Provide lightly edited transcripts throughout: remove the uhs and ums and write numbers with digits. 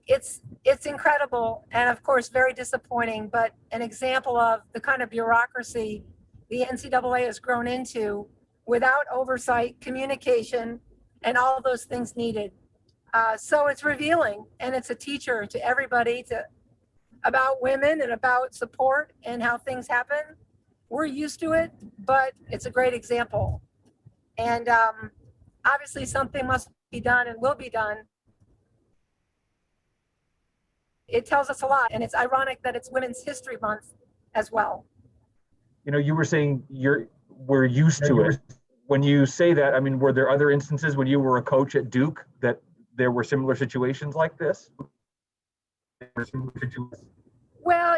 it's incredible, and of course very disappointing, but an example of the kind of bureaucracy the NCAA has grown into without oversight, communication, and all of those things needed. So it's revealing, and it's a teacher to everybody about women and about support and how things happen. We're used to it, but it's a great example. And obviously something must be done and will be done. It tells us a lot, and it's ironic that it's Women's History Month as well. You were saying we're used to it. When you say that, I mean, were there other instances when you were a coach at Duke that there were similar situations like this? Well,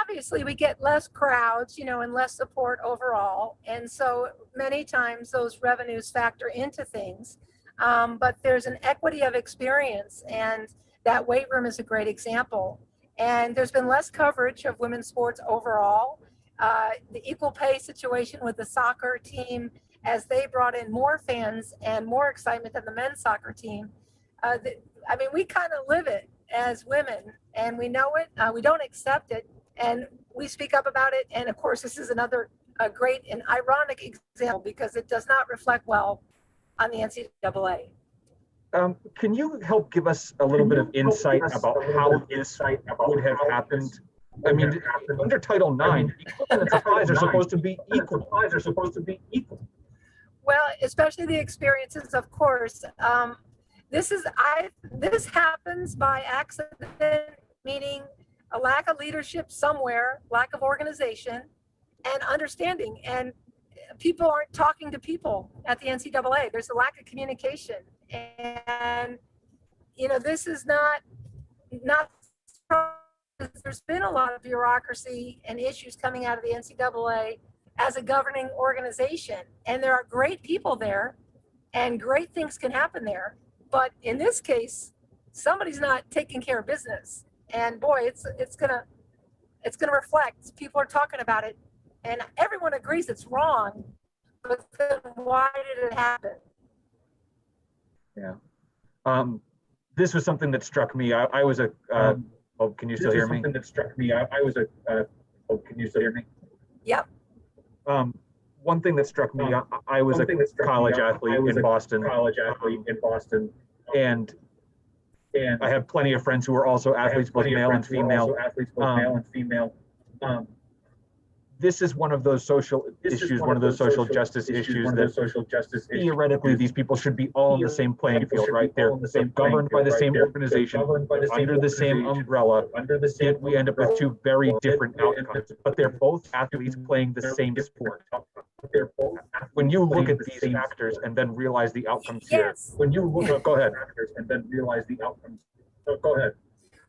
obviously we get less crowds, and less support overall. And so many times those revenues factor into things. But there's an equity of experience, and that weight room is a great example. And there's been less coverage of women's sports overall. The equal pay situation with the soccer team, as they brought in more fans and more excitement than the men's soccer team. We kind of live it as women, and we know it. We don't accept it, and we speak up about it. And of course, this is another great and ironic example because it does not reflect well on the NCAA. Can you help give us a little bit of insight about how this would have happened? I mean, under Title IX, equivalent supplies are supposed to be equal. Well, especially the experiences, of course. This happens by accident, meaning a lack of leadership somewhere, lack of organization, and understanding. And people aren't talking to people at the NCAA. There's a lack of communication, and this is not. There's been a lot of bureaucracy and issues coming out of the NCAA as a governing organization, and there are great people there, and great things can happen there. But in this case, somebody's not taking care of business, and boy, it's gonna reflect. People are talking about it, and everyone agrees it's wrong. But then why did it happen? Yeah, this was something that struck me. I was a. Oh, can you still hear me? Something that struck me. I was a. Oh, can you still hear me? Yep. One thing that struck me, I was a college athlete in Boston. And I have plenty of friends who are also athletes, both male and female. This is one of those social issues, one of those social justice issues that theoretically these people should be all on the same playing field, right? They're governed by the same organization, under the same umbrella, yet we end up with two very different outcomes. But they're both athletes playing the same sport. When you look at these factors and then realize the outcomes here, go ahead. Go ahead.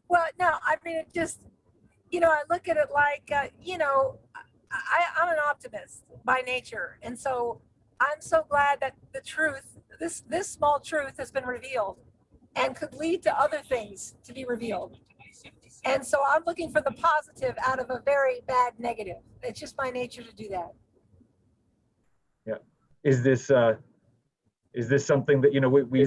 Well, no, I mean, it just, I look at it like, I'm an optimist by nature. And so I'm so glad that the truth, this small truth has been revealed and could lead to other things to be revealed. And so I'm looking for the positive out of a very bad negative. It's just my nature to do that. Yeah. Is this something that, we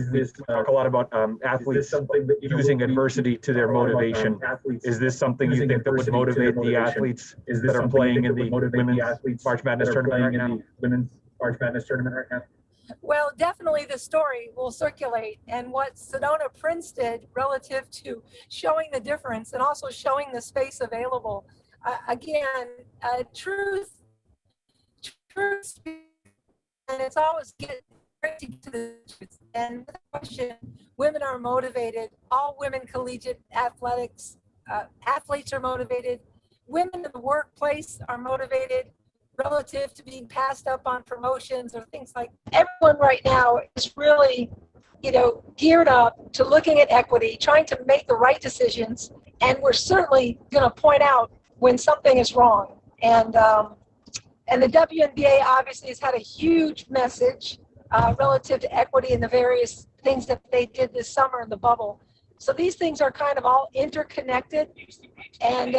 talk a lot about athletes using adversity to their motivation? Is this something you think that would motivate the athletes that are playing in the Women's March Madness tournament right now? Well, definitely the story will circulate, and what Sedona Prince did relative to showing the difference and also showing the space available. Truth, and it's always getting to the truth. And the question, women are motivated. All women collegiate athletes are motivated. Women in the workplace are motivated relative to being passed up on promotions or things like that. Everyone right now is really, geared up to looking at equity, trying to make the right decisions. And we're certainly going to point out when something is wrong. And the WNBA obviously has had a huge message relative to equity and the various things that they did this summer in the bubble. So these things are kind of all interconnected, and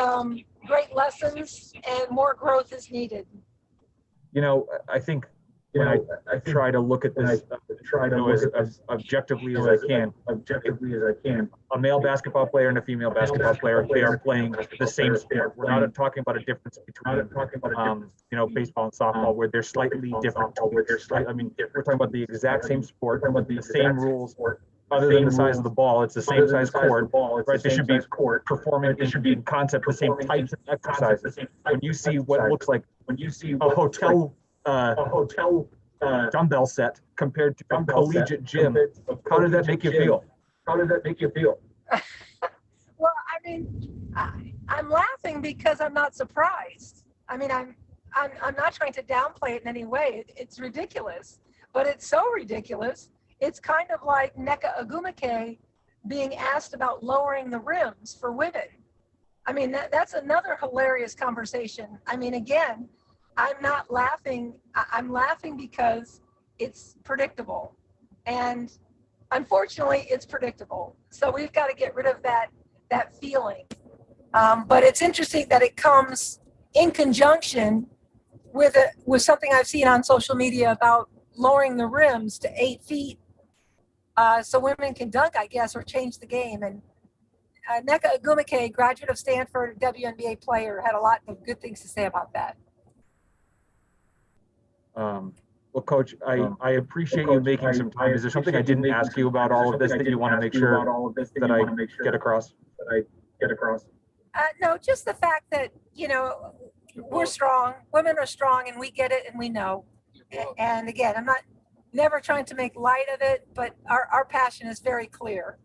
great lessons and more growth is needed. I think when I try to look at this as objectively as I can. A male basketball player and a female basketball player, they are playing the same sport. We're not talking about a difference between, baseball and softball where they're slightly different. We're talking about the exact same sport, the same rules. Other than the size of the ball, it's the same size court, right? They should be performing in concept the same types of exercises. When you see what looks like a hotel dumbbell set compared to a collegiate gym, how did that make you feel? Well, I'm laughing because I'm not surprised. I'm not trying to downplay it in any way. It's ridiculous, but it's so ridiculous. It's kind of like Nneka Ogwumike being asked about lowering the rims for women. That's another hilarious conversation. Again, I'm not laughing. I'm laughing because it's predictable. And unfortunately, it's predictable. So we've got to get rid of that feeling. But it's interesting that it comes in conjunction with something I've seen on social media about lowering the rims to 8 feet so women can dunk, I guess, or change the game. And Nneka Ogwumike, graduate of Stanford, WNBA player, had a lot of good things to say about that. Well, Coach, I appreciate you making some time. Is there something I didn't ask you about all of this that you want to make sure that I get across? No, just the fact that, we're strong, women are strong, and we get it and we know. And again, I'm never trying to make light of it, but our passion is very clear.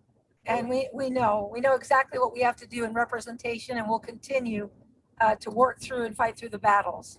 And we know exactly what we have to do in representation, and we'll continue to work through and fight through the battles.